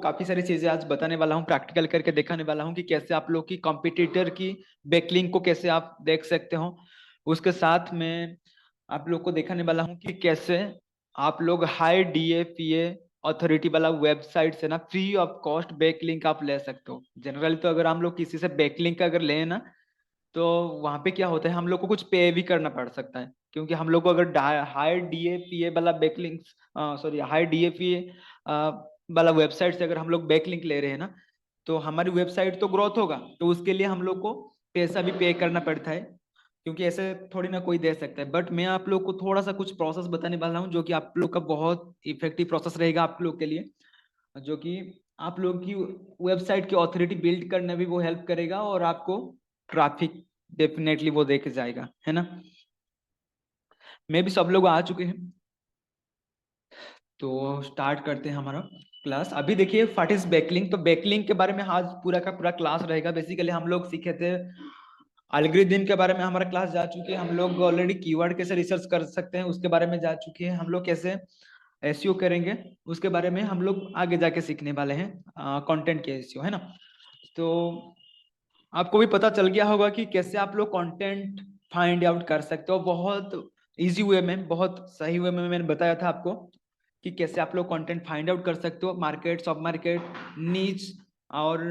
काफी सारी चीजें आज बताने वाला हूँ, प्रैक्टिकल करके दिखाने वाला हूँ कि कैसे आप लोग की कॉम्पिटिटर की बैकलिंक को कैसे आप देख सकते हो। उसके साथ में आप लोग को दिखाने वाला हूँ कि कैसे आप लोग हाई डीएफए अथॉरिटी वाला वेबसाइट से ना फ्री ऑफ कॉस्ट बैकलिंक आप ले सकते हो। जनरली तो अगर हम लोग किसी से बैकलिंक अगर लें ना, तो वहां पे क्या होता है, हम लोग को कुछ पे भी करना पड़ सकता है, क्योंकि हम लोग को अगर हाई डीएपीए वाला बैकलिंक, सॉरी हाई डीएपीए वाला वेबसाइट से अगर हम लोग बैकलिंक ले रहे हैं ना, तो हमारी वेबसाइट तो ग्रोथ होगा, तो उसके लिए हम लोग को पैसा भी पे करना पड़ता है, क्योंकि ऐसे थोड़ी ना कोई दे सकता है। बट मैं आप लोग को थोड़ा सा कुछ प्रोसेस बताने वाला हूँ जो कि आप लोग का बहुत इफेक्टिव प्रोसेस रहेगा आप लोग के लिए, जो कि आप लोग की वेबसाइट की ऑथोरिटी बिल्ड करने भी वो हेल्प करेगा और आपको ट्रैफिक डेफिनेटली वो देके जाएगा, है ना। मैं भी सब लोग आ चुके हैं, तो स्टार्ट करते हैं हमारा क्लास। अभी देखिए व्हाट इज बैकलिंक। तो बैकलिंक के बारे में आज पूरा का पूरा क्लास रहेगा। बेसिकली हम लोग सीखे थे एल्गोरिथम के बारे में, हमारा क्लास जा चुके हैं हम लोग ऑलरेडी। कीवर्ड कैसे रिसर्च कर सकते हैं उसके बारे में जा चुके हैं हम लोग। कैसे एसईओ करेंगे उसके बारे में हम लोग आगे जाके सीखने वाले हैं, कंटेंट के एसईओ, है ना। तो आपको भी पता चल गया होगा कि कैसे आप लोग कंटेंट फाइंड आउट कर सकते हो। बहुत इजी वे में, बहुत सही वे में मैंने बताया था आपको कि कैसे आप लोग कंटेंट फाइंड आउट कर सकते हो। मार्केट, सब मार्केट, नीच और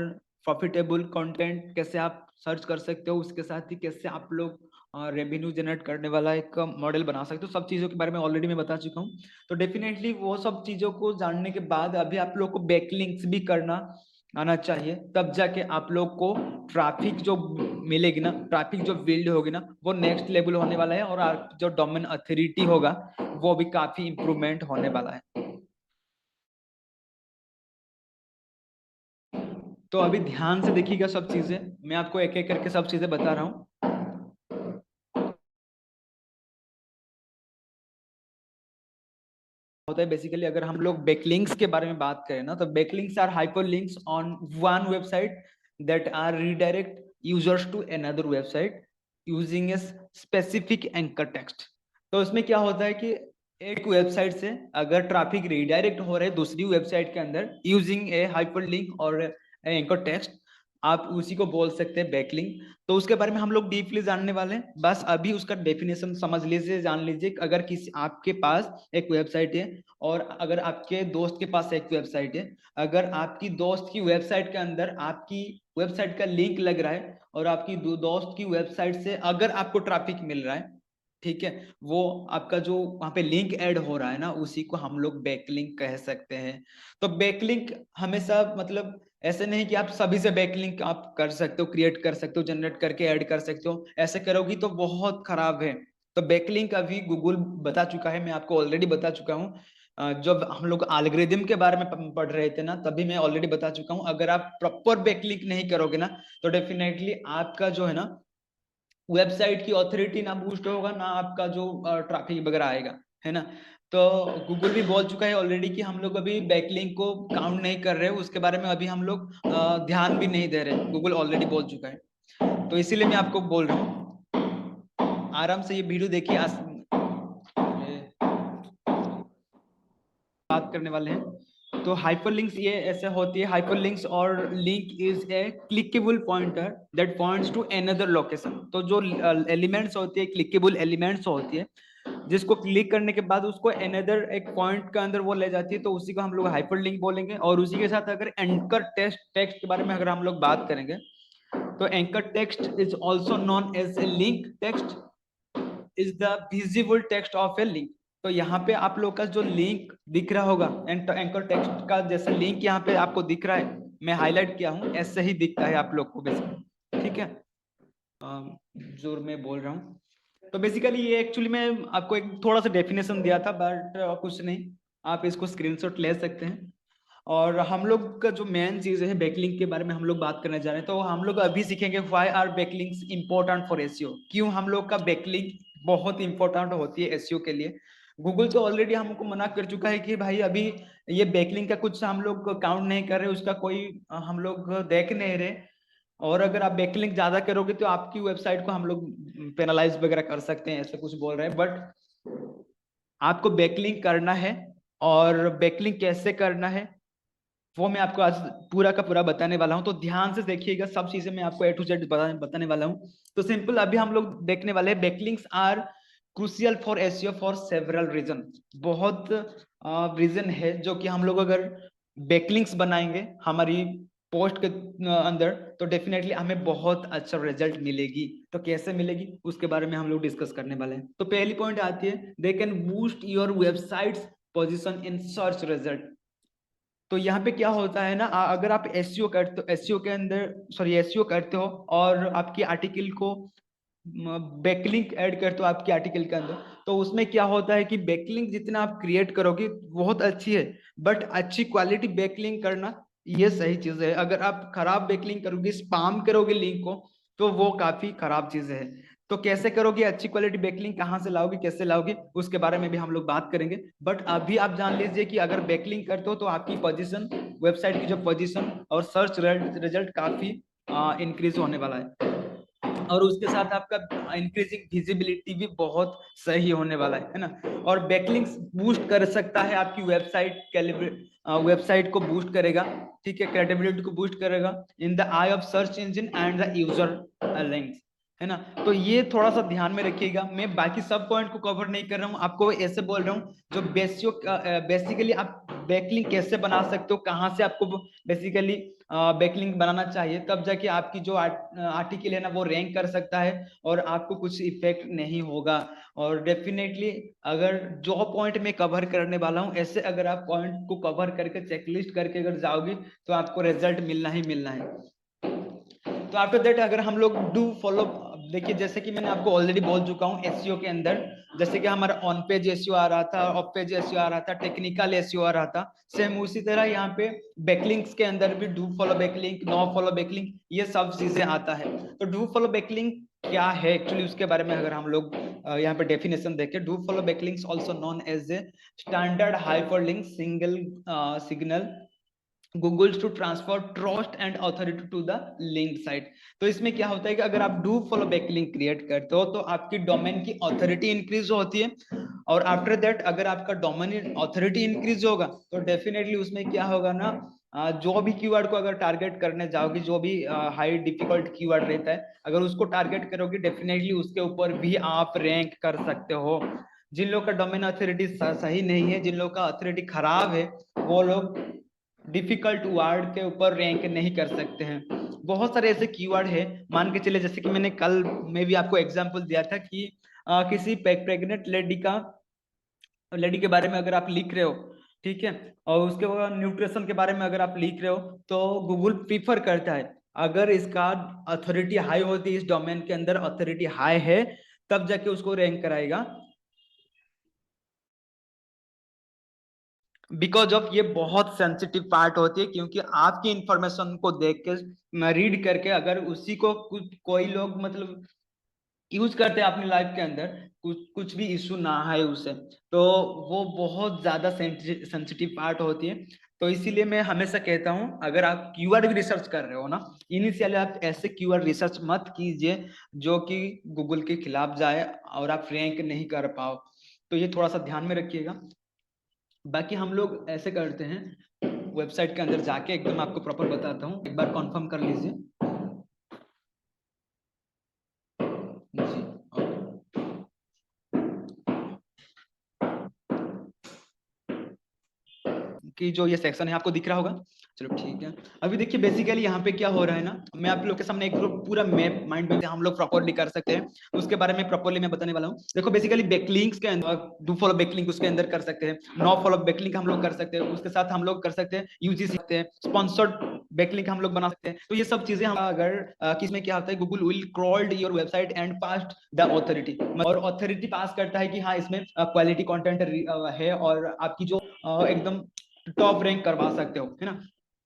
प्रॉफिटेबल कंटेंट कैसे आप सर्च कर सकते हो। उसके साथ ही कैसे आप लोग रेवेन्यू जनरेट करने वाला एक मॉडल बना सकते हो। सब चीज़ों के बारे में ऑलरेडी मैं बता चुका हूँ। तो डेफिनेटली वो सब चीज़ों को जानने के बाद अभी आप लोग को बैकलिंक्स भी करना आना चाहिए, तब जाके आप लोग को ट्रैफिक जो मिलेगी ना, ट्रैफिक जो बिल्ड होगी ना, वो नेक्स्ट लेवल होने वाला है और जो डोमेन अथॉरिटी होगा वो भी काफी इंप्रूवमेंट होने वाला है। तो अभी ध्यान से देखिएगा सब चीजें, मैं आपको एक एक करके सब चीजें बता रहा हूँ। होता है बेसिकली, अगर हम लोग बैकलिंक्स के बारे में बात करें ना, तो backlinks are hyperlinks on one website that are redirect users to another website using a specific anchor text. तो इसमें क्या होता है कि एक वेबसाइट से अगर ट्रैफिक रीडायरेक्ट हो रहे है दूसरी वेबसाइट के अंदर यूजिंग ए हाइपरलिंक और एंकर टेक्स्ट, आप उसी को बोल सकते हैं बैकलिंक। तो उसके बारे में हम लोग डीपली जानने वाले हैं। बस अभी उसका डेफिनेशन समझ लीजिए, जान लीजिए। अगर किसी आपके पास एक वेबसाइट है और अगर आपके दोस्त के पास एक वेबसाइट है, अगर आपकी दोस्त की वेबसाइट के अंदर आपकी वेबसाइट का लिंक लग रहा है और आपकी दोस्त की वेबसाइट से अगर आपको ट्रैफिक मिल रहा है, ठीक है, वो आपका जो वहां पे लिंक ऐड हो रहा है ना, उसी को हम लोग बैकलिंक कह सकते हैं। तो बैकलिंक हमेशा मतलब ऐसे नहीं कि आप सभी से बैकलिंक आप कर सकते हो, क्रिएट कर सकते हो, जनरेट करके ऐड कर सकते हो। ऐसे करोगी तो बहुत खराब है। तो बैकलिंक अभी गूगल बता चुका है, मैं आपको ऑलरेडी बता चुका हूँ। जब हम लोग एल्गोरिथम के बारे में पढ़ रहे थे ना, तभी मैं ऑलरेडी बता चुका हूँ। अगर आप प्रॉपर बैकलिंक नहीं करोगे ना, तो डेफिनेटली आपका जो है ना वेबसाइट की ऑथोरिटी ना बूस्ट होगा, ना आपका जो ट्रैफिक वगैरह आएगा, है ना। तो गूगल भी बोल चुका है ऑलरेडी कि हम लोग अभी बैकलिंक को काउंट नहीं कर रहे, उसके बारे में अभी हम लोग ध्यान भी नहीं दे रहे। गूगल ऑलरेडी बोल चुका है, तो इसीलिए मैं आपको बोल रहा हूँ आराम से ये वीडियो देखिए। बात करने वाले हैं। तो हाइपरलिंक्स ये ऐसे होती है। हाइपरलिंक्स और link is a clickable pointer that points to another location. तो जो एलिमेंट्स होती है, क्लिकेबल एलिमेंट्स होती है, जिसको क्लिक करने के बाद उसको अनदर एक पॉइंट के अंदर वो ले जाती है, तो उसी को हम लोग हाइपरलिंक बोलेंगे। और उसी के साथ अगर एंकर टेक्स्ट के बारे में अगर हम लोग बात करेंगे, तो anchor text is also known as a link text, is the visible text of a link. तो यहाँ पे आप लोग का जो लिंक दिख रहा होगा, एंकर टेक्स्ट का जैसा लिंक यहाँ पे आपको दिख रहा है, मैं हाईलाइट किया हूँ, ऐसे ही दिखता है आप लोग को बेसिकली, ठीक है। जोर में बोल रहा हूँ। तो बेसिकली ये एक्चुअली मैं आपको एक थोड़ा सा डेफिनेशन दिया था, बट कुछ नहीं, आप इसको स्क्रीनशॉट ले सकते हैं। और हम लोग का जो मेन चीज है बैकलिंक के बारे में हम लोग बात करने जा रहे हैं। तो हम लोग अभी सीखेंगे why are backlinks important for SEO. क्यों हम लोग का बैकलिंक बहुत इंपॉर्टेंट होती है एसईओ के लिए। गूगल तो ऑलरेडी हमको मना कर चुका है कि भाई अभी ये बैकलिंक का कुछ हम लोग काउंट नहीं कर रहे, उसका कोई हम लोग देख नहीं रहे। और अगर आप बैकलिंक ज्यादा करोगे तो आपकी वेबसाइट को हम लोग पेनलाइज वगैरह कर सकते हैं, ऐसे कुछ बोल रहे हैं। बट आपको बैकलिंक करना है, और बैकलिंक कैसे करना है वो मैं आपको आज पूरा का पूरा बताने वाला हूँ, तो ध्यान से देखिएगा, सब चीजें मैं आपको A to Z बताने वाला हूँ। तो सिंपल अभी हम लोग देखने वाले हैं backlinks are crucial for SEO for several reason. बहुत रीजन है जो कि हम लोग अगर बैकलिंक्स बनाएंगे हमारी पोस्ट के अंदर तो डेफिनेटली हमें बहुत अच्छा रिजल्ट मिलेगी। तो कैसे मिलेगी उसके बारे में हम लोग डिस्कस करने वाले हैं। तो पहली पॉइंट आती है, they can boost your websites position in search result. तो यहाँ पे क्या होता है ना, अगर आप एसईओ करते हो, एसईओ के अंदर सॉरी एसईओ करते हो और आपकी आर्टिकल को बैकलिंक ऐड करते हो आपके आर्टिकल के अंदर, तो उसमें क्या होता है कि बैकलिंक जितना आप क्रिएट करोगे बहुत अच्छी है, बट अच्छी क्वालिटी बैकलिंक करना ये सही चीज है। अगर आप खराब बैकलिंक करोगे, स्पैम करोगे लिंक को, तो वो काफी खराब चीज है। तो कैसे करोगे अच्छी क्वालिटी बैकलिंक, कहाँ से लाओगे, कैसे लाओगे, उसके बारे में भी हम लोग बात करेंगे। बट अभी आप जान लीजिए कि अगर बैकलिंक करते हो तो आपकी पोजीशन, वेबसाइट की जो पोजीशन और सर्च रिजल्ट काफी इंक्रीज होने वाला है, और उसके साथ आपका इंक्रीजिंग विजिबिलिटी भी बहुत सही होने वाला है ना। और बैकलिंक्स बूस्ट कर सकता है आपकी वेबसाइट को बूस्ट करेगा, ठीक है, क्रेडिबिलिटी को बूस्ट करेगा in the I of search engine and the user links, है ना। तो ये थोड़ा सा ध्यान में रखिएगा, मैं बाकी सब पॉइंट को कवर नहीं कर रहा हूँ, आपको ऐसे बोल रहा हूँ जो बेसिकली आप बैकलिंक कैसे बना सकते हो, कहाँ से आपको बेसिकली बैकलिंक बनाना चाहिए, तब जाके आपकी जो आर्टिकल है ना वो रैंक कर सकता है और आपको कुछ इफेक्ट नहीं होगा। और डेफिनेटली अगर जो पॉइंट में कवर करने वाला हूँ, ऐसे अगर आप पॉइंट को कवर करके चेकलिस्ट करके अगर जाओगे तो आपको रिजल्ट मिलना ही मिलना है। तो आफ्टर दैट अगर हम लोग डू फॉलो, देखिए जैसे कि मैंने आपको ऑलरेडी बोल चुका हूँ एसईओ के अंदर, जैसे कि हमारा ऑन पेज एसईओ आ रहा था, ऑफ पेज एसईओ आ रहा था, टेक्निकल एसईओ आ रहा था, सेम उसी तरह यहाँ पे बैकलिंक्स के अंदर भी do follow backlink, no follow backlink, ये सब चीजें आता है। तो डू फॉलो बैकलिंक क्या है एक्चुअली, उसके बारे में अगर हम लोग यहाँ पे डेफिनेशन देखें, do follow backlinks also known as a standard hyperlink single signal Google to transfer trust and authority to the link site। तो इसमें क्या होता है कि अगर आप डू फॉलो बैकलिंक क्रिएट करते हो तो आपकी डोमेन की ऑथोरिटी इंक्रीज होती है, और आफ्टर दैट अगर आपका डोमेन ऑथोरिटी इंक्रीज होगा तो डेफिनेटली उसमें क्या होगा ना, जो भी कीवर्ड को अगर टारगेट करने जाओगे, जो भी हाई डिफिकल्ट कीवर्ड रहता है, अगर उसको टारगेट करोगे डेफिनेटली उसके ऊपर भी आप रैंक कर सकते हो। जिन लोग का डोमेन ऑथोरिटी सही नहीं है, जिन लोग का ऑथोरिटी खराब है, वो लोग डिफिकल्ट वर्ड के ऊपर रैंक नहीं कर सकते हैं। बहुत सारे ऐसे कीवर्ड है, मान के चले जैसे कि मैंने कल में भी आपको एग्जांपल दिया था कि किसी प्रेग्नेंट लेडी के बारे में अगर आप लिख रहे हो, ठीक है, और उसके बाद न्यूट्रिशन के बारे में अगर आप लिख रहे हो, तो गूगल प्रीफर करता है अगर इसका अथॉरिटी हाई होती है, इस डोमेन के अंदर अथॉरिटी हाई है, तब जाके उसको रैंक कराएगा। बिकॉज ऑफ ये बहुत सेंसिटिव पार्ट होती है, क्योंकि आपकी इंफॉर्मेशन को देख के रीड करके अगर उसी को कोई लोग मतलब यूज करते हैं अपनी लाइफ के अंदर, कुछ भी इशू ना है उसे, तो वो बहुत ज्यादा सेंसिटिव पार्ट होती है। तो इसीलिए मैं हमेशा कहता हूं, अगर आप कीवर्ड भी रिसर्च कर रहे हो ना, इनिशियली आप ऐसे कीवर्ड रिसर्च मत कीजिए जो कि गूगल के खिलाफ जाए और आप रैंक नहीं कर पाओ। तो ये थोड़ा सा ध्यान में रखिएगा। बाकी हम लोग ऐसे करते हैं, वेबसाइट के अंदर जाके एकदम आपको प्रॉपर बताता हूँ, एक बार कंफर्म कर लीजिए जी। कि जो ये सेक्शन है आपको दिख रहा होगा, चलो ठीक है। अभी देखिए बेसिकली यहाँ पे क्या हो रहा है ना, मैं आप लोग के सामने एक पूरा मैप माइंड में हम लोग प्रॉपरली कर सकते हैं, उसके बारे में प्रॉपरली मैं बताने वाला हूँ। देखो बेसिकली बैकलिंक्स के अंदर डू फॉलो बैकलिंक उसके अंदर कर सकते हैं, नो फॉलो बैकलिंक हम लोग कर सकते हैं, उसके साथ हम लोग कर सकते हैं यूजीसी सकते हैं, स्पॉन्सर्ड बैकलिंक हम लोग बना सकते हैं। तो ये सब चीजें हम अगर किसमें क्या होता है, Google will crawled your website and pass the authority, और ऑथोरिटी पास करता है कि हाँ इसमें क्वालिटी कंटेंट है और आपकी जो एकदम टॉप रैंक करवा सकते हो, है ना।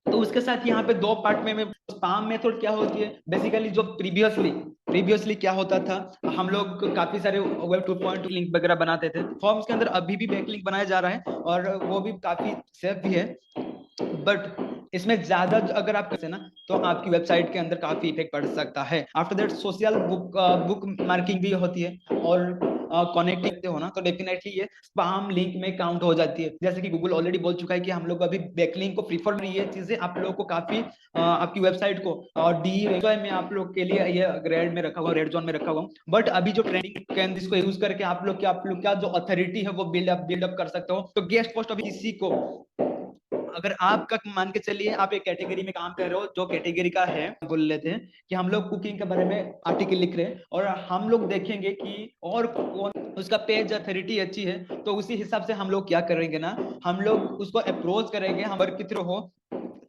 तो उसके साथ यहाँ पे दो पार्ट में स्पैम मेथड क्या होती है, बेसिकली जो प्रीवियसली क्या होता था, हम लोग काफी सारे वेब 2.2 लिंक वगैरह बनाते थे, फॉर्म्स के अंदर अभी भी बैकलिंक बनाया जा रहा है और वो भी काफी सेफ भी है। बट इसमें ज्यादा अगर आप करते हैं ना तो आपकी वेबसाइट के अंदर काफी इफेक्ट पड़ सकता है। After that social book marking भी होती है और कनेक्ट करते हो ना तो डेफिनेटली ये स्पैम लिंक में काउंट हो जाती है। जैसे कि गूगल ऑलरेडी बोल चुका है कि हम लोग अभी बैकलिंक को प्रीफर, ये चीजें आप लोगों को काफी आपकी वेबसाइट को और डी में आप लोग के लिए ये रेड में रखा हुआ, रेड जोन में रखा हुआ। बट अभी जो ट्रेंडिंग कैन इसको यूज करके आप लोग क्या जो अथॉरिटी है वो बिल्डअप कर सकते हो। तो गेस्ट पोस्ट अभी किसी को, अगर आपका मान के चलिए आप एक कैटेगरी में काम कर रहे हो, जो कैटेगरी का है, बोल लेते हैं कि हम लोग कुकिंग के बारे में आर्टिकल लिख रहे हैं और हम लोग देखेंगे कि और कौन उसका पेज अथॉरिटी अच्छी है, तो उसी हिसाब से हम लोग क्या करेंगे ना, हम लोग उसको अप्रोच करेंगे हमारे के थ्रू हो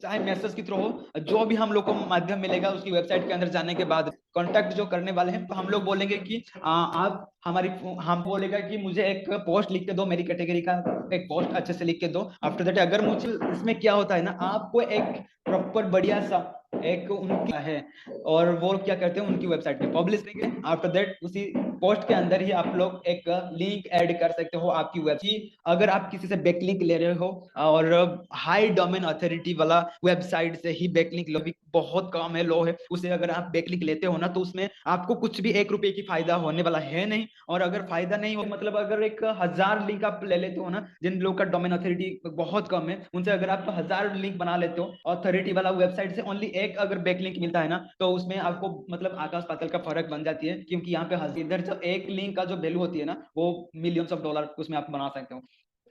चाहे मैसेज के थ्रू हो, जो भी हम लोग को माध्यम मिलेगा उसकी वेबसाइट के अंदर जाने के बाद कांटेक्ट जो करने वाले हैं, तो हम लोग बोलेंगे कि आप हमारी, हम बोलेगा कि मुझे एक पोस्ट लिख के दो, मेरी कैटेगरी का एक पोस्ट अच्छे से लिख के दो। आफ्टर दैट अगर मुझे इसमें क्या होता है ना, आपको एक प्रॉपर बढ़िया सा एक उनकी है और वो क्या करते हैं उनकी वेबसाइट पे पब्लिश करेंगे। आफ्टर दैट उसी पोस्ट के अंदर ही आप लोग एक लिंक ऐड कर सकते हो आपकी वेबसाइट। अगर आप किसी से बैकलिंक ले रहे हो और हाई डोमेन अथॉरिटी वाला वेबसाइट से ही बैकलिंक लो, भी बहुत कम है, लो है, उसे अगर आप बैकलिंक लेते हो ना तो उसमें आपको कुछ भी 1 रुपए की फायदा होने वाला है नहीं। और अगर फायदा नहीं हो मतलब अगर 1000 लिंक आप ले लेते हो ना, जिन लोग का डोमेन अथॉरिटी बहुत कम है उनसे अगर आप 1000 लिंक बना लेते हो अथॉरिटी वाला वेबसाइट से, ओनली एक अगर बैकलिंक मिलता है ना तो उसमें आपको मतलब आकाश पाताल का फर्क बन जाती है। क्योंकि यहाँ पे इधर जो एक लिंक का जो वैल्यू होती है ना वो मिलियंस ऑफ डॉलर उसमें आप बना सकते हो।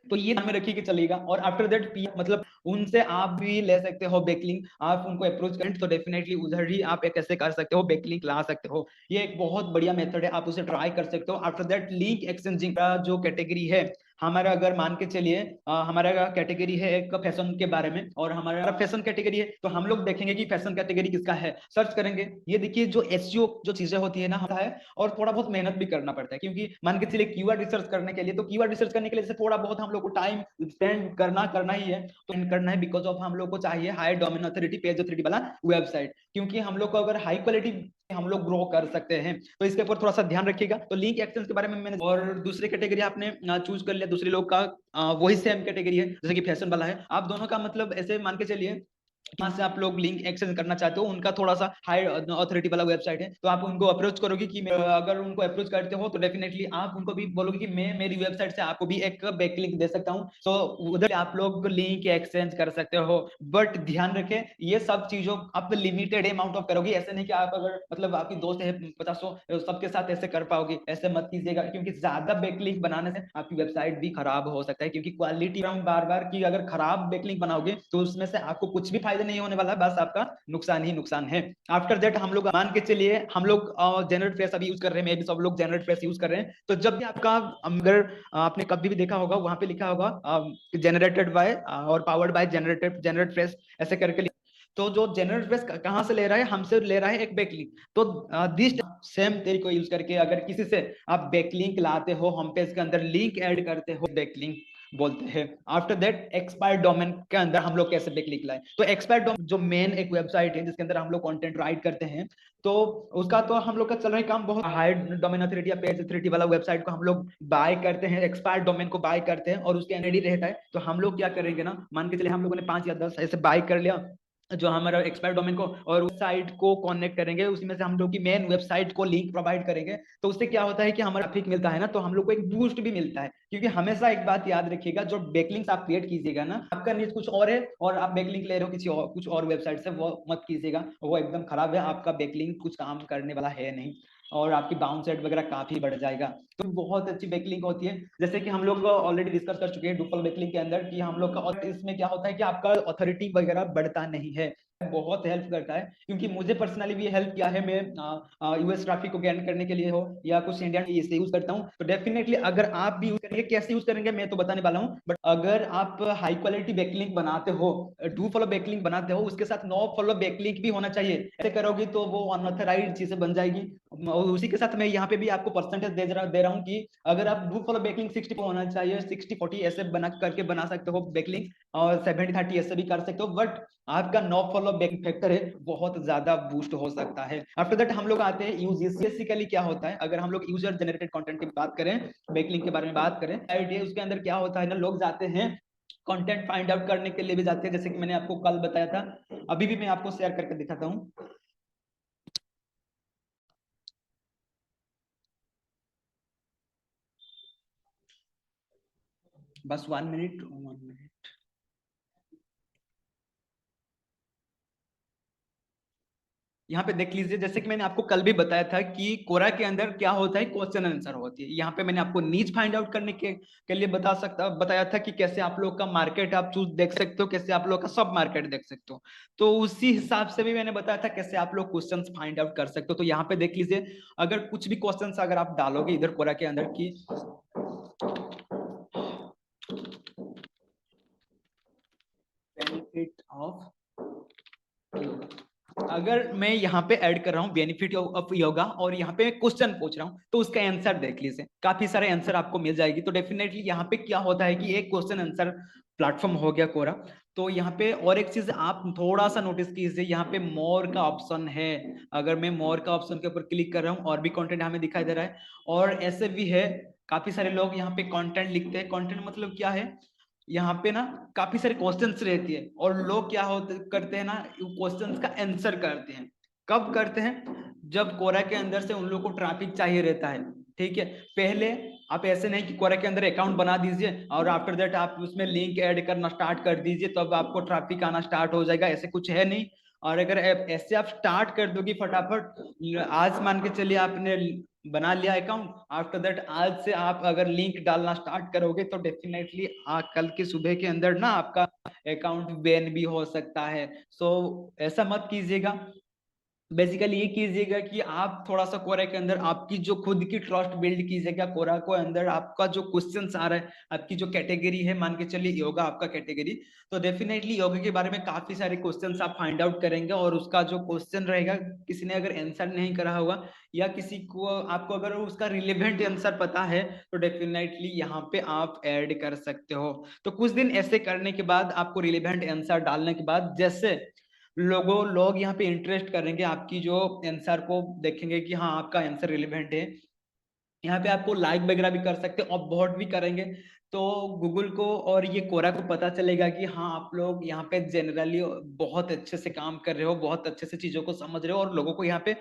तो ये ध्यान में रखिए कि चलेगा। और आफ्टर दैट मतलब उनसे आप भी ले सकते हो बैकलिंक, आप उनको अप्रोच करें तो डेफिनेटली उधर ही आप एक ऐसे कर सकते हो, बैकलिंक ला सकते हो। ये एक बहुत बढ़िया मेथड है, आप उसे ट्राई कर सकते हो। आफ्टर दैट लिंक एक्सचेंजिंग का जो कैटेगरी है हमारा, अगर मान के चलिए हमारा कैटेगरी है एक फैशन के बारे में और हमारा फैशन कैटेगरी है, तो हम लोग देखेंगे कि फैशन कैटेगरी किसका है, सर्च करेंगे। ये देखिए जो एसईओ जो चीजें होती है ना होता है, और थोड़ा बहुत मेहनत भी करना पड़ता है। क्योंकि मान के चलिए कीवर्ड रिसर्च करने के लिए, तो कीवर्ड रिसर्च करने के लिए थोड़ा बहुत हम लोग को टाइम स्पेंड करना ही है, तो करना है बिकॉज ऑफ हम लोग को चाहिए high domain authority, page authority वाला वेबसाइट। क्योंकि हम लोग को अगर हाई क्वालिटी हम लोग ग्रो कर सकते हैं, तो इसके ऊपर थोड़ा सा ध्यान रखिएगा। तो लिंक एक्सचेंज के बारे में मैंने, और दूसरी कैटेगरी आपने चूज कर लिया दूसरे लोग का, वही सेम कैटेगरी है जैसे कि फैशन वाला है। आप दोनों का मतलब ऐसे मान के चलिए यहाँ से आप लोग लिंक एक्सचेंज करना चाहते हो, उनका थोड़ा सा हाई अथॉरिटी वाला वेबसाइट है, तो आप उनको अप्रोच करोगे कि अगर उनको अप्रोच करते हो तो डेफिनेटली आप उनको भी बोलोगे कि मैं मेरी वेबसाइट से आपको भी एक बैकलिंक दे सकता हूँ, तो उधर आप लोग लिंक एक्सचेंज कर सकते हो। बट ध्यान रखें ये सब चीजों आप लिमिटेड अमाउंट ऑफ करोगे, ऐसे नहीं कि आप अगर मतलब आपकी दोस्त है 50 सबके साथ ऐसे कर पाओगे, ऐसे मत कीजिएगा। क्योंकि ज्यादा बैकलिंक बनाने से आपकी वेबसाइट भी खराब हो सकता है। क्योंकि क्वालिटी बार बार की अगर खराब बैकलिंक बनाओगे तो उसमें से आपको कुछ भी फायदा नहीं होने वाला, बस आपका नुकसान ही नुकसान है। आफ्टर दैट हम लोग मान के चलिए हम लोग जनरेट फ्रेश अभी यूज कर रहे हैं, मे भी सब लोग जनरेट फ्रेश यूज कर रहे हैं। तो जब भी आपका, अगर आपने कभी भी देखा होगा वहां पे लिखा होगा जनरेटेड बाय और पावर्ड बाय जनरेट फ्रेश ऐसे करके, तो जो जनरेट फ्रेश कहां से ले रहा है, हमसे ले रहा है एक बैकलिंक। तो दिस सेम तरीके को यूज करके अगर किसी से आप बैकलिंक लाते हो, होम पेज के अंदर लिंक ऐड करते हो, बैकलिंक बोलते हैं। आफ्टर दैट एक्सपायर्ड डोमेन के अंदर हम लोग कैसे बैकलिंक लाए, तो एक्सपायर्ड डोमेन जो मेन एक वेबसाइट है जिसके अंदर हम लोग कंटेंट राइट करते हैं, तो उसका तो हम लोग का चल रहा है काम बहुत हाई डोमेन अथॉरिटी या पेज अथॉरिटी वाला वेबसाइट को हम लोग बाय करते हैं, एक्सपायर्ड डोमेन को बाय करते हैं और उसके एनआईडी रहता है। तो हम लोग क्या करेंगे ना, मान के चलिए हम लोगों ने 5 या 10 ऐसे बाय कर लिया जो हमारा एक्सपायर डोमेन को, और उस साइट को कनेक्ट करेंगे, उसी में से हम लोग की मेन वेबसाइट को लिंक प्रोवाइड करेंगे। तो उससे क्या होता है कि हमारा ट्रैफिक मिलता है ना, तो हम लोग को एक बूस्ट भी मिलता है। क्योंकि हमेशा एक बात याद रखिएगा, जो बैकलिंक्स आप क्रिएट कीजिएगा ना, आपका नीड कुछ और है और आप बैकलिंक ले रहे हो किसी और कुछ और वेबसाइट से, वो मत कीजिएगा, वो एकदम खराब है। आपका बैकलिंक कुछ काम करने वाला है नहीं और आपकी बाउंस रेट वगैरह काफी बढ़ जाएगा। तो बहुत अच्छी बैकलिंक होती है, जैसे कि हम लोग ऑलरेडी डिस्कस कर चुके हैं डुपल बैकलिंक के अंदर कि हम लोग का, और इसमें क्या होता है कि आपका अथॉरिटी वगैरह बढ़ता नहीं है, बहुत हेल्प करता है। क्योंकि मुझे पर्सनली भी हेल्प किया है, मैं यूएस ट्रैफिक को गेन करने के लिए हो या कुछ इंडियन इसे यूज करता हूँ। तो डेफिनेटली अगर आप भी यूज करेंगे, कैसे यूज करेंगे मैं तो बताने वाला हूँ, बट अगर आप हाई क्वालिटी बैकलिंक बनाते हो, डू फॉलो बैकलिंक बनाते हो, उसके साथ नो फॉलो बैकलिंक भी होना चाहिए। ऐसे करोगे तो वो अनऑथराइज्ड चीजें बन जाएगी। और उसी के साथ मैं यहाँ पे भी आपको परसेंटेज दे रहा हूँ कि अगर आप डू फॉलो बैकलिंक 60 होना चाहिए, 60-40 ऐसे बना सकते हो बैकलिंक, और 70-30 ऐसे भी कर सकते हो। बट आपका नो फॉलो बैक फैक्टर है बहुत ज्यादा बूस्ट हो सकता है। आफ्टर दैट हम लोग आते हैं यूजेस। बेसिकली क्या होता है, अगर हम लोग यूजर जनरेटेड कंटेंट की बात करें, बैकलिंक के बारे में बात करें, उसके अंदर क्या होता है ना, लोग जाते हैं कंटेंट फाइंड आउट करने के लिए भी जाते हैं, जैसे कि मैंने आपको कल बताया था, अभी भी मैं आपको शेयर करके दिखाता हूँ। बस 1 मिनट, 1 मिनट। यहाँ पे देख लीजिए, जैसे कि मैंने आपको कल भी बताया था कि कोरा के अंदर क्या होता है, क्वेश्चन आंसर होती है। यहाँ पे मैंने आपको नीच फाइंड आउट करने के लिए बताया था कि कैसे आप लोग का मार्केट आप चूज देख सकते हो, कैसे आप लोग का सब मार्केट देख सकते हो। तो उसी हिसाब से भी मैंने बताया था कैसे आप लोग क्वेश्चन फाइंड आउट कर सकते हो। तो यहाँ पे देख लीजिए, अगर कुछ भी क्वेश्चन अगर आप डालोगे इधर कोरा के अंदर की बेनिफिट ऑफ, अगर मैं यहाँ पे ऐड कर रहा हूँ बेनिफिट ऑफ योगा और यहाँ पे क्वेश्चन पूछ रहा हूँ, तो उसका आंसर देख लीजिए, काफी सारे आंसर आपको मिल जाएगी। तो डेफिनेटली यहाँ पे क्या होता है कि एक क्वेश्चन आंसर प्लेटफॉर्म हो गया कोरा। तो यहाँ पे और एक चीज आप थोड़ा सा नोटिस कीजिए, यहाँ पे मोर का ऑप्शन है। अगर मैं मोर का ऑप्शन के ऊपर क्लिक कर रहा हूँ, और भी कंटेंट हमें दिखाई दे रहा है। और ऐसे भी है, काफी सारे लोग यहाँ पे कंटेंट लिखते हैं। कंटेंट मतलब क्या है, यहाँ पे ना काफी सारे क्वेश्चंस रहती है, और लोग क्या होते करते हैं ना, क्वेश्चंस का आंसर करते हैं। कब करते हैं, जब कोरा के अंदर से उन लोग को ट्रैफिक चाहिए रहता है। ठीक है, पहले आप ऐसे नहीं कि कोरा के अंदर अकाउंट बना दीजिए और आफ्टर दैट आप उसमें लिंक ऐड करना स्टार्ट कर दीजिए, तब आपको ट्रैफिक आना स्टार्ट हो जाएगा, ऐसे कुछ है नहीं। और अगर ऐसे आप स्टार्ट कर दोगे फटाफट, आज मान के चलिए आपने बना लिया अकाउंट, आफ्टर दैट आज से आप अगर लिंक डालना स्टार्ट करोगे, तो डेफिनेटली कल के सुबह के अंदर ना आपका अकाउंट बैन भी हो सकता है। सो ऐसा मत कीजिएगा। बेसिकली ये कीजिएगा कि आप थोड़ा सा कोरा के अंदर आपकी जो खुद की ट्रस्ट बिल्ड कीजिएगा। कोरा को अंदर आपका जो क्वेश्चंस आ रहा है, आपकी जो कैटेगरी है, मान के चलिए योगा आपका कैटेगरी, तो डेफिनेटली योगा के बारे में काफी सारे क्वेश्चंस आप फाइंड आउट करेंगे, और उसका जो क्वेश्चन रहेगा, किसी ने अगर आंसर नहीं करा होगा, या किसी को आपको अगर उसका रिलेवेंट आंसर पता है, तो डेफिनेटली यहाँ पे आप ऐड कर सकते हो। तो कुछ दिन ऐसे करने के बाद, आपको रिलेवेंट आंसर डालने के बाद, जैसे लोग यहाँ पे इंटरेस्ट करेंगे, आपकी जो आंसर को देखेंगे कि हाँ आपका आंसर रिलेवेंट है, यहाँ पे आपको लाइक वगैरह भी कर सकते हैं, और वोट भी करेंगे। तो गूगल को और ये कोरा को पता चलेगा कि हाँ आप लोग यहाँ पे जनरली बहुत अच्छे से काम कर रहे हो, बहुत अच्छे से चीजों को समझ रहे हो, और लोगों को यहाँ पे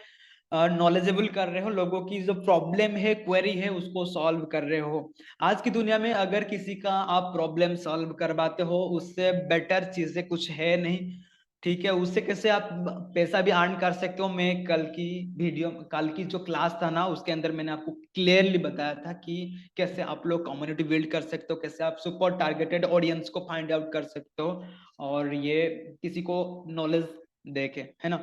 नॉलेजेबल कर रहे हो, लोगों की जो प्रॉब्लम है, क्वेरी है, उसको सॉल्व कर रहे हो। आज की दुनिया में अगर किसी का आप प्रॉब्लम सॉल्व करवाते हो, उससे बेटर चीजें कुछ है नहीं। ठीक है, उससे कैसे आप पैसा भी अर्न कर सकते हो। मैं कल की जो क्लास था ना, उसके अंदर मैंने आपको क्लियरली बताया था कि कैसे आप लोग कम्युनिटी बिल्ड कर सकते हो, कैसे आप सुपर टारगेटेड ऑडियंस को फाइंड आउट कर सकते हो, और ये किसी को नॉलेज देके, है ना।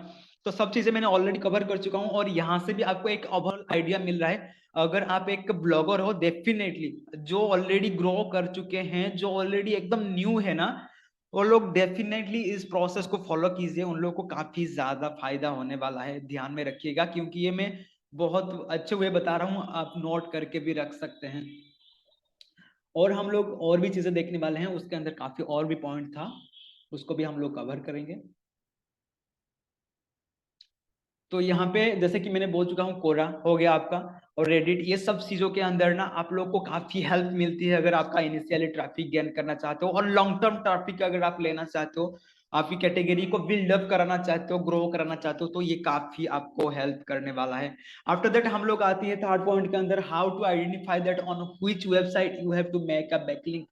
तो सब चीजें मैंने ऑलरेडी कवर कर चुका हूँ, और यहाँ से भी आपको एक ओवरऑल आइडिया मिल रहा है। अगर आप एक ब्लॉगर हो, डेफिनेटली जो ऑलरेडी ग्रो कर चुके हैं, जो ऑलरेडी एकदम न्यू है ना, वो लोग डेफिनेटली इस प्रोसेस को फॉलो कीजिए, उन लोगों को काफी ज्यादा फायदा होने वाला है। ध्यान में रखिएगा, क्योंकि ये मैं बहुत अच्छे हुए बता रहा हूँ, आप नोट करके भी रख सकते हैं। और हम लोग और भी चीजें देखने वाले हैं, उसके अंदर काफी और भी पॉइंट था, उसको भी हम लोग कवर करेंगे। तो यहाँ पे जैसे कि मैंने बोल चुका हूँ, कोरा हो गया आपका, और रेडिट, ये सब चीजों के अंदर ना आप लोग को काफी हेल्प मिलती है, अगर आपका इनिशियली ट्रैफिक गेन करना चाहते हो, और लॉन्ग टर्म ट्रैफिक अगर आप लेना चाहते हो, आपकी कैटेगरी को बिल्ड अप कराना चाहते हो, ग्रो कराना चाहते हो, तो ये काफी आपको हेल्प करने वाला है। आफ्टर दैट हम लोग आती है थर्ड पॉइंट के अंदर, how to identify that on which website you have to make a backlink.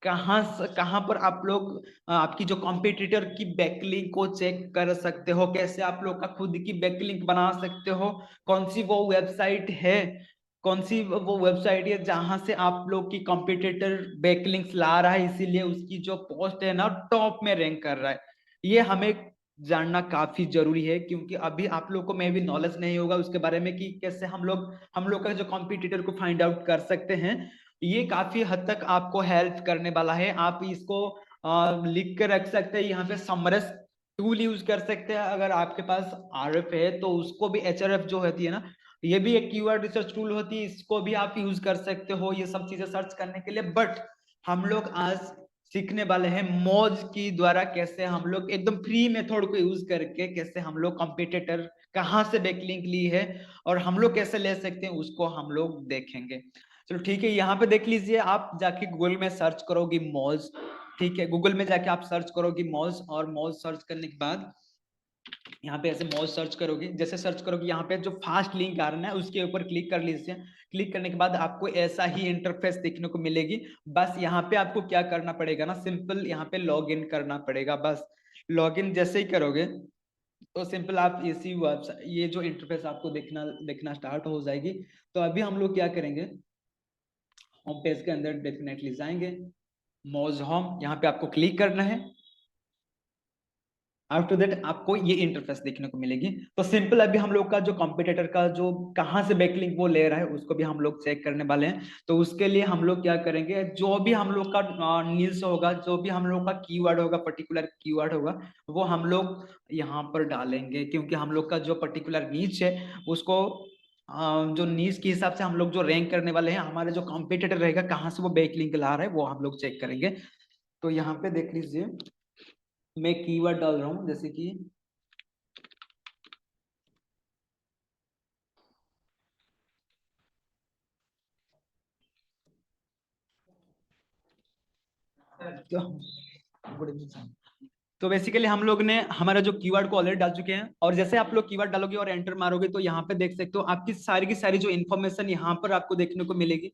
कहाँ पर आप लोग आपकी जो कॉम्पिटिटर की बैकलिंक को चेक कर सकते हो, कैसे आप लोग का खुद की बैकलिंक बना सकते हो, कौन सी वो वेबसाइट है, कौन सी वो वेबसाइट है जहां से आप लोग की कॉम्पिटिटर बैकलिंक्स ला रहा है, इसीलिए उसकी जो पोस्ट है ना टॉप में रैंक कर रहा है। ये हमें जानना काफी जरूरी है, क्योंकि अभी आप लोग को मैं भी नॉलेज नहीं होगा उसके बारे में कि कैसे हम लोग का जो कॉम्पिटिटर को फाइंड आउट कर सकते हैं। ये काफी हद तक आपको हेल्प करने वाला है। आप इसको लिख के रख सकते हैं, यहाँ पे समरस टूल यूज कर सकते हैं। अगर आपके पास आरएफ है, तो उसको भी एचआरएफ जो होती है ना, ये भी एक कीवर्ड रिसर्च टूल होती है, इसको भी आप यूज कर सकते हो ये सब चीजें सर्च करने के लिए। बट हम लोग आज सीखने वाले हैं मौज की द्वारा, कैसे हम लोग एकदम फ्री मेथड को यूज करके कैसे हम लोग कॉम्पिटिटर कहाँ से बैकलिंक ली है, और हम लोग कैसे ले सकते हैं, उसको हम लोग देखेंगे। चलो ठीक है, यहाँ पे देख लीजिए, आप जाके गूगल में सर्च करोगे मौज, ठीक है, गूगल में जाके आप सर्च करोगे मॉल्स, और मॉल सर्च करने के बाद यहाँ पे ऐसे मॉल सर्च करोगे, जैसे सर्च करोगे यहाँ पे जो फास्ट लिंक आ रहा है उसके ऊपर क्लिक कर लीजिए। क्लिक करने के बाद आपको ऐसा ही इंटरफेस देखने को मिलेगी। बस यहाँ पे आपको क्या करना पड़ेगा ना, सिंपल यहाँ पे लॉग इन करना पड़ेगा। बस लॉग इन जैसे ही करोगे तो सिंपल आप इसी वेबसाइट, ये जो इंटरफेस आपको देखना देखना स्टार्ट हो जाएगी। तो अभी हम लोग क्या करेंगे, होम पेज के अंदर डेफिनेटली जाएंगे, मॉज होम यहाँ पे आपको क्लिक करना है। आफ्टर दैट आपको ये इंटरफेस देखने को मिलेगी। तो सिंपल अभी हम लोग का जो कॉम्पिटिटर का जो कहाँ से बैकलिंक वो ले रहा है उसको भी हम लोग चेक करने वाले हैं। तो उसके लिए हम लोग क्या करेंगे, जो भी हम लोग का नीड्स होगा, जो भी हम लोग का कीवर्ड होगा, पर्टिकुलर कीवर्ड होगा, वो हम लोग यहाँ पर डालेंगे। क्योंकि हम लोग का जो पर्टिकुलर नीच है उसको जो नीच के हिसाब से हम लोग जो रैंक करने वाले हैं, हमारे जो कॉम्पिटिटर रहेगा कहाँ से वो बैकलिंक ला रहा है वो हम लोग चेक करेंगे। तो यहाँ पे देख लीजिए, मैं कीवर्ड डाल रहा हूँ जैसे कि तो बेसिकली हम लोग ने हमारा जो कीवर्ड को ऑलरेडी डाल चुके हैं, और जैसे आप लोग कीवर्ड डालोगे और एंटर मारोगे तो यहाँ पे देख सकते हो आपकी सारी की सारी जो इन्फॉर्मेशन यहाँ पर आपको देखने को मिलेगी।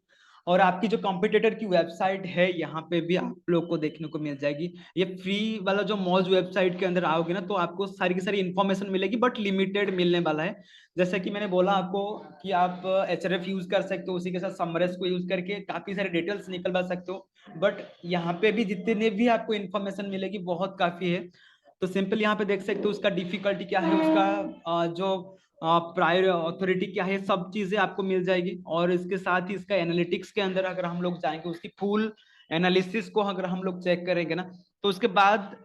और आपकी जो कॉम्पिटिटर की वेबसाइट है यहाँ पे भी आप लोग को देखने को मिल जाएगी। ये फ्री वाला जो मौज वेबसाइट के अंदर आओगे ना तो आपको सारी की सारी इन्फॉर्मेशन मिलेगी, बट लिमिटेड मिलने वाला है। जैसे कि मैंने बोला आपको कि आप एचआरएफ यूज कर सकते हो, उसी के साथ समरेस को यूज करके काफी सारे डिटेल्स निकलवा सकते हो। बट यहाँ पे भी जितने भी आपको इन्फॉर्मेशन मिलेगी बहुत काफी है। तो सिंपल यहाँ पे देख सकते हो उसका डिफिकल्टी क्या है, उसका जो प्रायर अथॉरिटी क्या है, सब चीजें आपको मिल जाएगी। और इसके साथ ही इसका एनालिटिक्स के अंदर अगर हम लोग जाएंगे, उसकी फुल एनालिसिस को अगर हम लोग चेक करेंगे ना, तो उसके बाद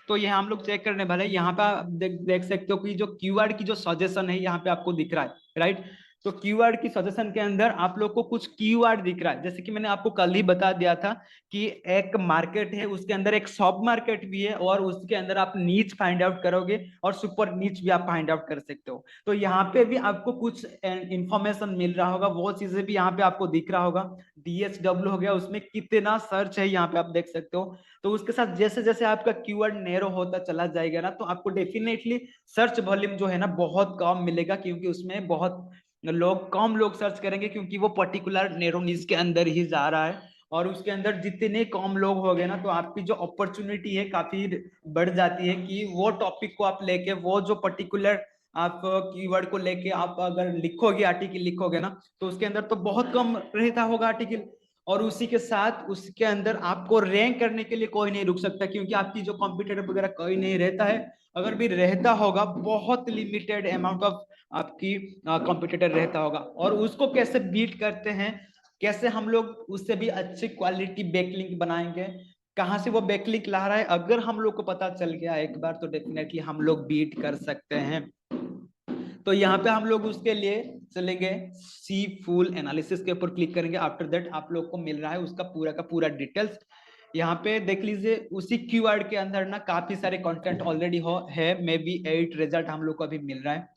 तो ये हम लोग चेक करने वाले हैं। यहाँ पे आप देख सकते हो कि जो कीवर्ड की जो सजेशन है यहाँ पे आपको दिख रहा है, राइट। तो कीवर्ड की सजेशन के अंदर आप लोग को कुछ कीवर्ड दिख रहा है, जैसे कि मैंने आपको कल ही बता दिया था कि एक मार्केट है, उसके अंदर एक सब मार्केट भी है, और उसके अंदर आप नीच फाइंड आउट करोगे और सुपर नीच भी आप फाइंड आउट कर सकते हो। तो यहाँ पे भी आपको कुछ इंफॉर्मेशन मिल रहा होगा, वो चीजें भी यहाँ पे आपको दिख रहा होगा। DSW हो गया, उसमें कितना सर्च है यहाँ पे आप देख सकते हो। तो उसके साथ जैसे जैसे आपका कीवर्ड नैरो होता चला जाएगा ना, तो आपको डेफिनेटली सर्च वॉल्यूम जो है ना बहुत कम मिलेगा, क्योंकि उसमें बहुत कम लोग सर्च करेंगे, क्योंकि वो पर्टिकुलर नैरो नीच के अंदर ही जा रहा है। और उसके अंदर जितने कम लोग हो गए ना, तो आपकी जो अपॉर्चुनिटी है काफी बढ़ जाती है कि वो टॉपिक को आप लेके, वो जो पर्टिकुलर आप कीवर्ड को लेके आप अगर लिखोगे, आर्टिकल लिखोगे ना, तो उसके अंदर तो बहुत कम रहता होगा आर्टिकल। और उसी के साथ उसके अंदर आपको रैंक करने के लिए कोई नहीं रुक सकता, क्योंकि आपकी जो कॉम्पिटिटर वगैरह कोई नहीं रहता है। अगर भी रहता होगा बहुत लिमिटेड अमाउंट ऑफ आपकी कॉम्पिटिटर रहता होगा। और उसको कैसे बीट करते हैं, कैसे हम लोग उससे भी अच्छी क्वालिटी बैकलिंक बनाएंगे, कहाँ से वो बैकलिंक ला रहा है, अगर हम लोग को पता चल गया एक बार तो डेफिनेटली हम लोग बीट कर सकते हैं। तो यहाँ पे हम लोग उसके लिए चलेंगे सी फुल एनालिसिस के ऊपर क्लिक करेंगे। आफ्टर दैट आप लोग को मिल रहा है उसका पूरा का पूरा डिटेल्स। यहाँ पे देख लीजिए उसी कीवर्ड के अंदर ना काफी सारे कंटेंट ऑलरेडी हो है, मे बी 8 रिजल्ट हम लोग को अभी मिल रहा है।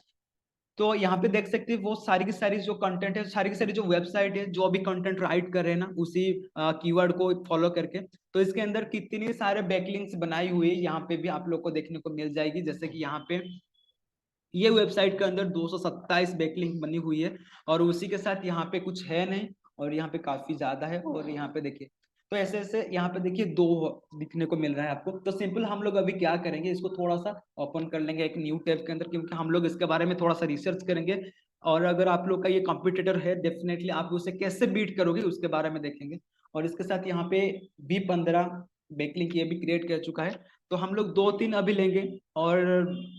तो यहाँ पे देख सकते हैं वो सारी की सारी जो कंटेंट है, सारी की सारी जो वेबसाइट है जो अभी कंटेंट राइट कर रहे हैं ना उसी कीवर्ड को फॉलो करके, तो इसके अंदर कितने सारे बैकलिंक्स बनाई हुई है यहाँ पे भी आप लोग को देखने को मिल जाएगी। जैसे कि यहाँ पे ये वेबसाइट के अंदर 227 बैकलिंक बनी हुई है, और उसी के साथ यहाँ पे कुछ है नहीं, और यहाँ पे काफी ज्यादा है। और यहाँ पे देखिए, तो ऐसे ऐसे यहाँ पे देखिए दो दिखने को मिल रहा है आपको। तो सिंपल हम लोग अभी क्या करेंगे, इसको थोड़ा सा ओपन कर लेंगे एक न्यू टैब के अंदर, क्योंकि हम लोग इसके बारे में थोड़ा सा रिसर्च करेंगे। और अगर आप लोग का ये कॉम्पिटिटर है, डेफिनेटली आप उसे कैसे बीट करोगे उसके बारे में देखेंगे। और इसके साथ यहाँ पे B15 बैकलिंक ये भी क्रिएट कर चुका है। तो हम लोग 2-3 अभी लेंगे, और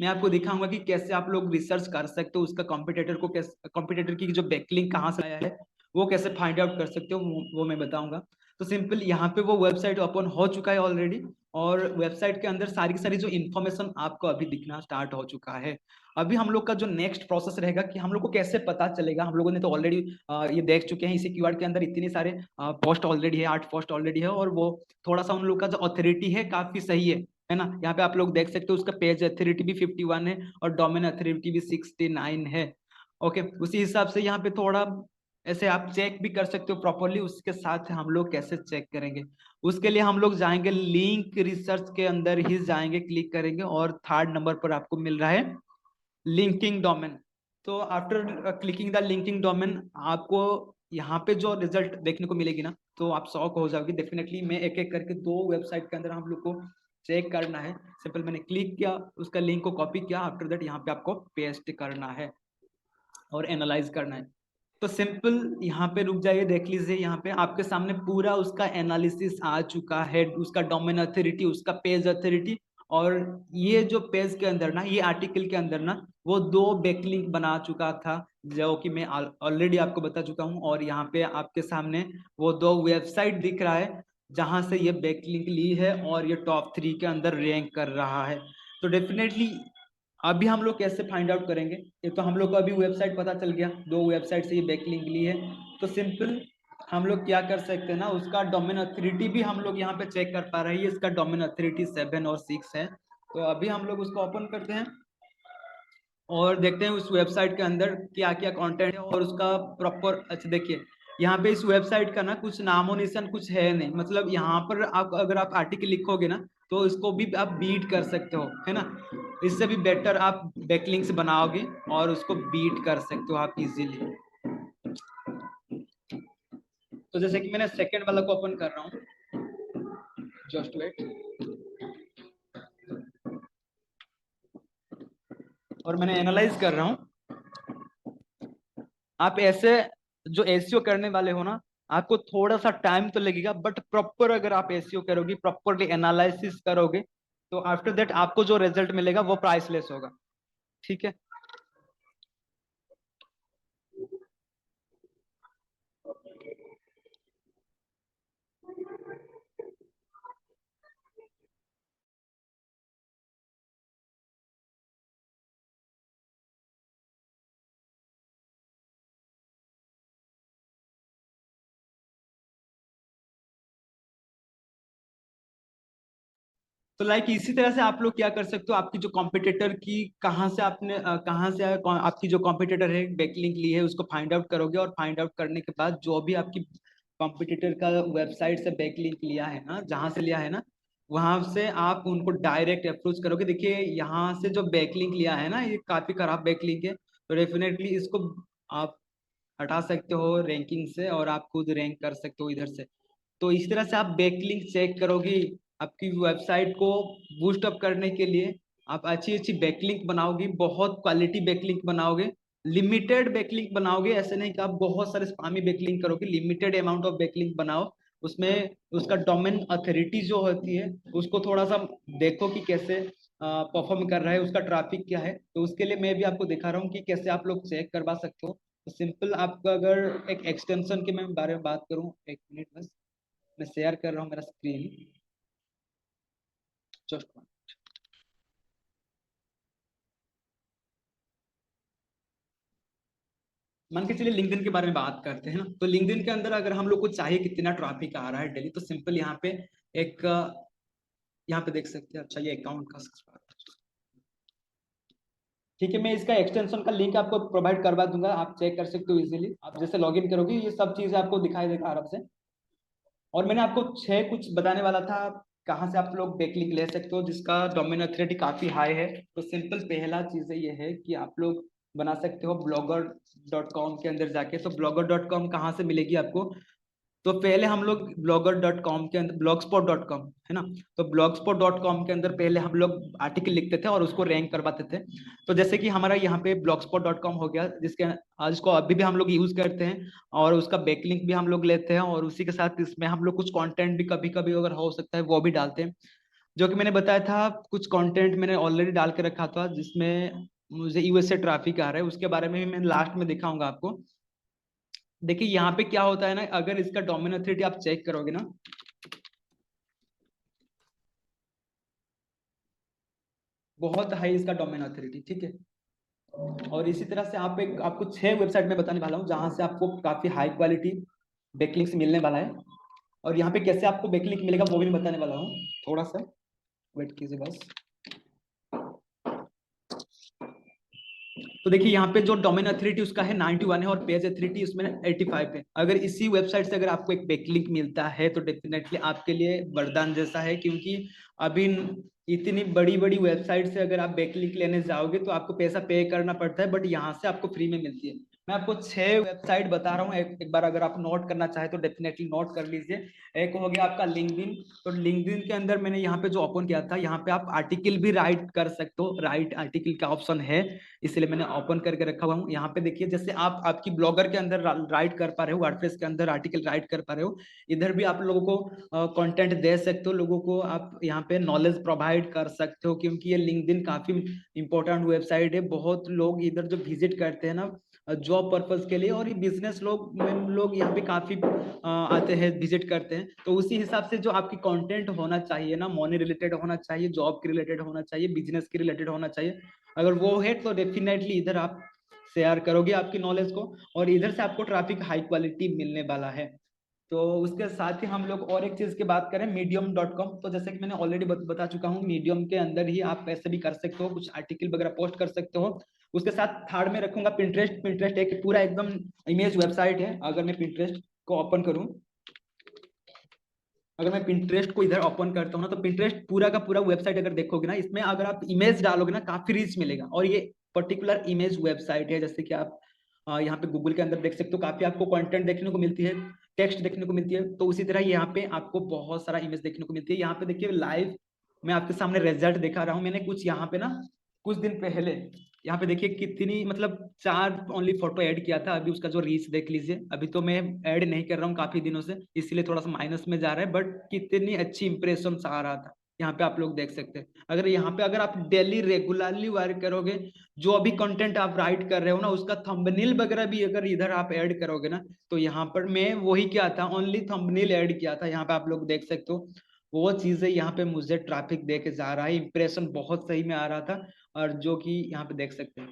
मैं आपको दिखाऊंगा कि कैसे आप लोग रिसर्च कर सकते हो उसका कॉम्पिटिटर को, कैसे कॉम्पिटिटर की जो बैकलिंक कहाँ से आया है वो कैसे फाइंड आउट कर सकते हो, वो मैं बताऊंगा। तो सिंपल यहाँ पे वो वेबसाइट ओपन हो चुका है ऑलरेडी, और वेबसाइट के अंदर सारी की सारी जो इन्फॉर्मेशन आपको अभी दिखना स्टार्ट हो चुका है। अभी हम लोग का जो नेक्स्ट प्रोसेस रहेगा कि हम लोग को कैसे पता चलेगा, हम लोगों ने तो ऑलरेडी ये देख चुके हैं इसी कीवर्ड के अंदर इतने सारे पोस्ट ऑलरेडी है, 8 पोस्ट ऑलरेडी है, और वो थोड़ा सा उन लोग का जो अथॉरिटी है काफी सही है ना। यहाँ पे आप लोग देख सकते हो उसका पेज अथॉरिटी भी 51 है, और डोमेन अथॉरिटी भी 69 है। ओके, उसी हिसाब से यहाँ पे थोड़ा ऐसे आप चेक भी कर सकते हो प्रॉपरली। उसके साथ हम लोग कैसे चेक करेंगे, उसके लिए हम लोग जाएंगे लिंक रिसर्च के अंदर ही जाएंगे, क्लिक करेंगे और थर्ड नंबर पर आपको मिल रहा है लिंकिंग डोमेन। तो after clicking the linking domain आपको यहाँ पे जो रिजल्ट देखने को मिलेगी ना, तो आप शॉक हो जाओगे डेफिनेटली। मैं एक एक करके 2 वेबसाइट के अंदर हम लोग को चेक करना है। सिंपल मैंने क्लिक किया, उसका लिंक को कॉपी किया, आफ्टर दैट यहाँ पे आपको पेस्ट करना है और एनालाइज करना है। तो सिंपल यहाँ पे रुक जाइए, देख लीजिए यहाँ पे आपके सामने पूरा उसका एनालिसिस आ चुका है, उसका डोमेन अथॉरिटी, उसका पेज अथॉरिटी। और ये जो पेज के अंदर ना, ये आर्टिकल के अंदर ना, वो 2 बैकलिंक बना चुका था, जो कि मैं ऑलरेडी आपको बता चुका हूँ। और यहाँ पे आपके सामने वो 2 वेबसाइट दिख रहा है जहां से ये बैकलिंक ली है और ये टॉप 3 के अंदर रैंक कर रहा है। तो डेफिनेटली अभी हम लोग कैसे फाइंड आउट करेंगे? ये तो हम लोग को अभी वेबसाइट पता चल गया, 2 वेबसाइट से ये बैकलिंक ली है। तो सिंपल हम लोग क्या कर सकते हैं ना, उसका डोमेन अथॉरिटी भी हम लोग यहाँ पे चेक कर पा रहे हैं। इसका डोमेन अथॉरिटी 7 और 6 है। तो अभी हम लोग उसको ओपन करते हैं और देखते हैं उस वेबसाइट के अंदर क्या क्या कंटेंट है और उसका प्रॉपर। अच्छा देखिए, यहाँ पे इस वेबसाइट का ना कुछ नामो निशान कुछ है नहीं, मतलब यहाँ पर आप अगर आप आर्टिकल लिखोगे ना, तो इसको भी आप बीट कर सकते हो, है ना। इससे भी बेटर आप बैकलिंक्स बनाओगे और उसको बीट कर सकते हो आप इजीली। तो जैसे कि मैंने सेकंड वाला को ओपन कर रहा हूँ, जस्ट वेट, और मैंने एनालाइज कर रहा हूँ। आप ऐसे जो एसईओ करने वाले हो ना, आपको थोड़ा सा टाइम तो लगेगा, बट प्रॉपर अगर आप एसईओ करोगे, प्रॉपरली एनालिसिस करोगे, तो आफ्टर दैट आपको जो रिजल्ट मिलेगा वो प्राइसलेस होगा। ठीक है। तो लाइक इसी तरह से आप लोग क्या कर सकते हो, आपकी जो कॉम्पिटिटर की कहाँ से आपने कहाँ से आपकी जो कॉम्पिटिटर है बैकलिंक ली है, उसको फाइंड आउट करोगे। और फाइंड आउट करने के बाद जो भी आपकी कॉम्पिटिटर का वेबसाइट से बैकलिंक लिया है ना, जहाँ से लिया है ना, वहां से आप उनको डायरेक्ट अप्रोच करोगे। देखिए यहाँ से जो बैकलिंक लिया है ना, ये काफी खराब बैकलिंक है, तो डेफिनेटली इसको आप हटा सकते हो रैंकिंग से और आप खुद रैंक कर सकते हो इधर से। तो इस तरह से आप बैकलिंक चेक करोगे। आपकी वेबसाइट को बूस्ट अप करने के लिए आप अच्छी अच्छी बैकलिंक बनाओगे, बहुत क्वालिटी बैकलिंक बनाओगे, लिमिटेड बैकलिंक बनाओगे। ऐसे नहीं कि आप बहुत सारे स्पामी बैकलिंक करोगे, लिमिटेड अमाउंट ऑफ बैकलिंक बनाओ। उसमें उसका डोमेन अथॉरिटी जो होती है उसको थोड़ा सा देखो कि कैसे परफॉर्म कर रहा है, उसका ट्रैफिक क्या है। तो उसके लिए मैं भी आपको दिखा रहा हूँ कि कैसे आप लोग चेक करवा सकते हो। तो सिंपल आपका अगर एक एक्सटेंशन के मैं बारे में बात करूँ, एक मिनट बस, मैं शेयर कर रहा हूँ मेरा स्क्रीन, जस्ट मान के चलिए लिंक्डइन के बारे में बात करते हैं ना। तो लिंक्डइन के अंदर अगर हम लोग को चाहिए कितना ट्रैफिक आ रहा है डेली, तो सिंपल यहाँ पे एक यहाँ पे देख सकते हैं। अच्छा ये अकाउंट का, ठीक है, मैं इसका एक्सटेंशन का लिंक आपको प्रोवाइड करवा दूंगा, आप चेक कर सकते हो इजीली। आप जैसे लॉगिन करोगे ये सब चीजें आपको दिखाई देगा आराम से। और मैंने आपको 6 कुछ बताने वाला था कहाँ से आप लोग बैकलिंक ले सकते हो जिसका डोमेन अथॉरिटी काफी हाई है। तो सिंपल पहला चीज ये है कि आप लोग बना सकते हो blogger.com के अंदर जाके। तो blogger.com कहाँ से मिलेगी आपको? तो पहले हम लोग blogger.com के अंदर blogspot.com है ना, तो blogspot.com के अंदर पहले हम लोग आर्टिकल लिखते थे और उसको रैंक करवाते थे। तो जैसे कि हमारा यहाँ पे blogspot.com हो गया, जिसके आज को अभी भी हम लोग यूज करते हैं और उसका बैकलिंक भी हम लोग लेते हैं, और उसी के साथ इसमें हम लोग कुछ कंटेंट भी कभी कभी अगर हो सकता है वो भी डालते हैं। जो कि मैंने बताया था, कुछ कंटेंट मैंने ऑलरेडी डाल के रखा था जिसमें मुझे यूएस से ट्रैफिक आ रहा है, उसके बारे में भी मैं लास्ट में दिखाऊंगा आपको। देखिए यहाँ पे क्या होता है ना, अगर इसका डोमेन अथॉरिटी आप चेक करोगे ना, बहुत हाई इसका डोमेन अथॉरिटी, ठीक है। और इसी तरह से आप एक आपको 6 वेबसाइट में बताने वाला हूँ जहां से आपको काफी हाई क्वालिटी बैकलिंक्स मिलने वाला है। और यहाँ पे कैसे आपको बैकलिंक मिलेगा वो भी बताने वाला हूँ, थोड़ा सा वेट कीजिए बस। तो देखिए यहाँ पे जो डोमेन अथॉरिटी उसका है 91 है और पेज अथॉरिटी उसमें 85 है। अगर इसी वेबसाइट से अगर आपको एक बैकलिंक मिलता है तो डेफिनेटली आपके लिए वरदान जैसा है, क्योंकि अभी इतनी बड़ी बड़ी वेबसाइट से अगर आप बैकलिंक लेने जाओगे तो आपको पैसा पे करना पड़ता है, बट यहाँ से आपको फ्री में मिलती है। मैं आपको 6 वेबसाइट बता रहा हूँ, एक बार अगर आप नोट करना चाहे तो डेफिनेटली नोट कर लीजिए। एक हो गया आपका लिंक्डइन। तो लिंक्डइन के अंदर मैंने यहाँ पे जो ओपन किया था, यहाँ पे आप आर्टिकल भी राइट कर सकते हो, राइट आर्टिकल का ऑप्शन है, इसलिए मैंने ओपन करके रखा हुआ हूँ। यहाँ पे देखिए जैसे आप आपकी ब्लॉगर के अंदर राइट कर पा रहे हो, वर्डप्रेस के अंदर आर्टिकल राइट कर पा रहे हो, इधर भी आप लोगों को कंटेंट दे सकते हो, लोगों को आप यहाँ पे नॉलेज प्रोवाइड कर सकते हो, क्योंकि ये लिंक्डइन काफी इंपॉर्टेंट वेबसाइट है। बहुत लोग इधर जो विजिट करते हैं ना जॉब पर्पज के लिए, और ये बिजनेस लोग यहाँ पे काफी आते हैं, विजिट करते हैं। तो उसी हिसाब से जो आपकी कंटेंट होना चाहिए ना, मनी रिलेटेड होना चाहिए, जॉब के रिलेटेड होना चाहिए, बिजनेस के रिलेटेड होना चाहिए। अगर वो है तो डेफिनेटली इधर आप शेयर करोगे आपकी नॉलेज को, और इधर से आपको ट्रैफिक हाई क्वालिटी मिलने वाला है। तो उसके साथ ही हम लोग और एक चीज की बात करें, medium.com। तो जैसे कि मैंने ऑलरेडी बता चुका हूँ, मीडियम के अंदर ही आप ऐसे भी कर सकते हो, कुछ आर्टिकल वगैरह पोस्ट कर सकते हो। उसके साथ थर्ड में रखूंगा पिंटरेस्ट। पिंटरेस्ट एक पूरा एकदम इमेज वेबसाइट है। अगर मैं पिंटरेस्ट को ओपन करूं, अगर मैं पिंटरेस्ट को इधर ओपन करता हूँ ना, तो पिंटरेस्ट पूरा का पूरा वेबसाइट अगर देखोगे ना, इसमें अगर आप इमेज डालोगे ना काफी रीच मिलेगा। और ये पर्टिकुलर इमेज वेबसाइट है, जैसे कि आप यहाँ पे गूगल के अंदर देख सकते हो, काफी आपको कंटेंट देखने को मिलती है, टेक्स्ट देखने को मिलती है। तो उसी तरह यहाँ पे आपको बहुत सारा इमेज देखने को मिलती है। यहाँ पे देखिए लाइव मैं आपके सामने रिजल्ट दिखा रहा हूँ। मैंने कुछ यहाँ पे ना कुछ दिन पहले यहाँ पे देखिए कितनी मतलब 4 ओनली फोटो ऐड किया था। अभी उसका जो रीच देख लीजिए। अभी तो मैं ऐड नहीं कर रहा हूँ काफी दिनों से, इसलिए थोड़ा सा माइनस में जा रहा है, बट कितनी अच्छी इंप्रेशन आ रहा था यहाँ पे आप लोग देख सकते हैं। अगर यहाँ पे अगर आप डेली रेगुलरली वर्क करोगे, जो अभी कंटेंट आप राइट कर रहे हो ना, उसका थंबनेल वगैरह भी अगर इधर आप ऐड करोगे ना, तो यहाँ पर मैं वही क्या था, ओनली थंबनेल ऐड किया था। यहाँ पे आप लोग देख सकते हो वो चीजें यहाँ पे मुझे ट्रैफिक दे के जा रहा है, इंप्रेशन बहुत सही में आ रहा था। और जो कि यहाँ पे देख सकते हैं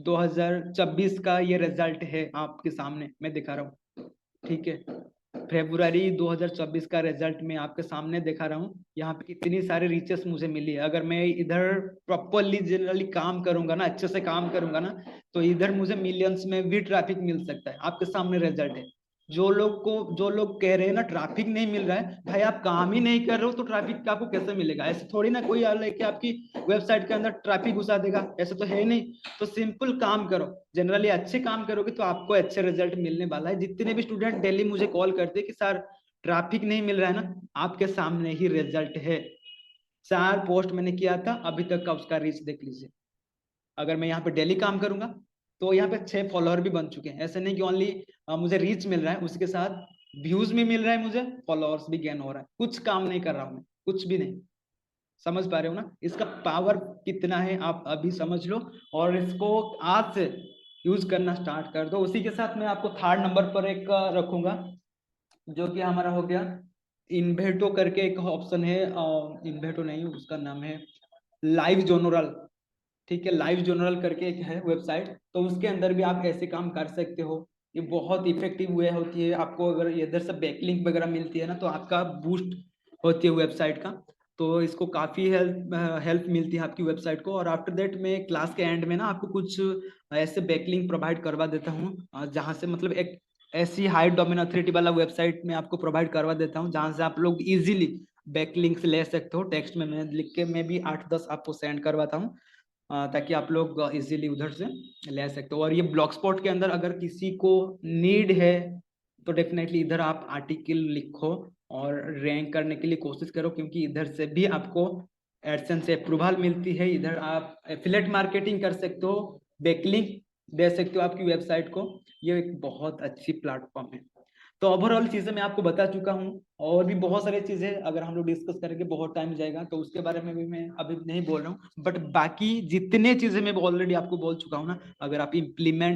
2024 का ये रिजल्ट है आपके सामने मैं दिखा रहा हूँ, ठीक है। फरवरी 2024 का रिजल्ट मैं आपके सामने दिखा रहा हूँ। यहाँ पे कितनी सारी रीचेस मुझे मिली है। अगर मैं इधर प्रॉपरली जनरली काम करूंगा ना, अच्छे से काम करूंगा ना, तो इधर मुझे मिलियंस में भी ट्रैफिक मिल सकता है। आपके सामने रिजल्ट है। जो लोग कह रहे हैं ना ट्रैफिक नहीं मिल रहा है, भाई आप काम ही नहीं कर रहे हो तो ट्रैफिक आपको कैसे मिलेगा? ऐसे थोड़ी ना कोई लेके आपकी वेबसाइट के अंदर ट्रैफिक घुसा देगा, ऐसे तो है नहीं। तो सिंपल काम करो, जनरली अच्छे काम करोगे तो आपको अच्छे रिजल्ट मिलने वाला है। जितने भी स्टूडेंट डेली मुझे कॉल करते हैं कि सर ट्रैफिक नहीं मिल रहा है ना, आपके सामने ही रिजल्ट है। 4 पोस्ट मैंने किया था, अभी तक का उसका रीच देख लीजिए। अगर मैं यहाँ पे डेली काम करूंगा तो यहाँ पे 6 फॉलोअर भी बन चुके हैं। ऐसे नहीं कि ओनली मुझे रीच मिल रहा है, उसके साथ व्यूज भी मिल रहा है, मुझे फॉलोअर्स भी गेन हो रहा है। कुछ काम नहीं कर रहा हूँ मैं, कुछ भी नहीं। समझ पा रहे हो ना इसका पावर कितना है? आप अभी समझ लो और इसको आज से यूज करना स्टार्ट कर दो। उसी के साथ मैं आपको थर्ड नंबर पर एक रखूंगा, जो कि हमारा हो गया इन्वेटो करके एक ऑप्शन है। इन्वेटो नहीं, उसका नाम है लाइव जोनरल, ठीक है। लाइव जनरल करके एक है वेबसाइट, तो उसके अंदर भी आप ऐसे काम कर सकते हो। ये बहुत इफेक्टिव वे होती है। आपको अगर इधर से बैकलिंक वगैरह मिलती है ना, तो आपका बूस्ट होती है वेबसाइट का। तो इसको काफी हेल्प मिलती है आपकी वेबसाइट को। और आफ्टर दैट मैं क्लास के एंड में ना आपको कुछ ऐसे बैकलिंक प्रोवाइड करवा देता हूँ, जहाँ से मतलब एक ऐसी हाई डोमेन अथॉरिटी वाला वेबसाइट में आपको प्रोवाइड करवा देता हूँ, जहाँ से आप लोग इजीली बैकलिंक्स ले सकते हो। टेक्स्ट में मैं लिख के मैं भी 8-10 आपको सेंड करवाता हूँ, ताकि आप लोग इजीली उधर से ले सकते हो। और ये ब्लॉग स्पॉट के अंदर अगर किसी को नीड है तो डेफिनेटली इधर आप आर्टिकल लिखो और रैंक करने के लिए कोशिश करो, क्योंकि इधर से भी आपको एडसेंस से अप्रूवल मिलती है। इधर आप एफिलेट मार्केटिंग कर सकते हो, बैकलिंक दे सकते हो आपकी वेबसाइट को। ये एक बहुत अच्छी प्लेटफॉर्म है। तो ओवरऑल चीजें मैं आपको बता चुका हूँ, और भी बहुत सारी चीजें अगर हम लोग डिस्कस करेंगे बहुत टाइम जाएगा, तो उसके बारे में भी मैं अभी नहीं बोल रहा हूँ। बट बाकी जितने चीजें मैं ऑलरेडी आपको बोल चुका हूँ ना, अगर आप इम्प्लीमेंट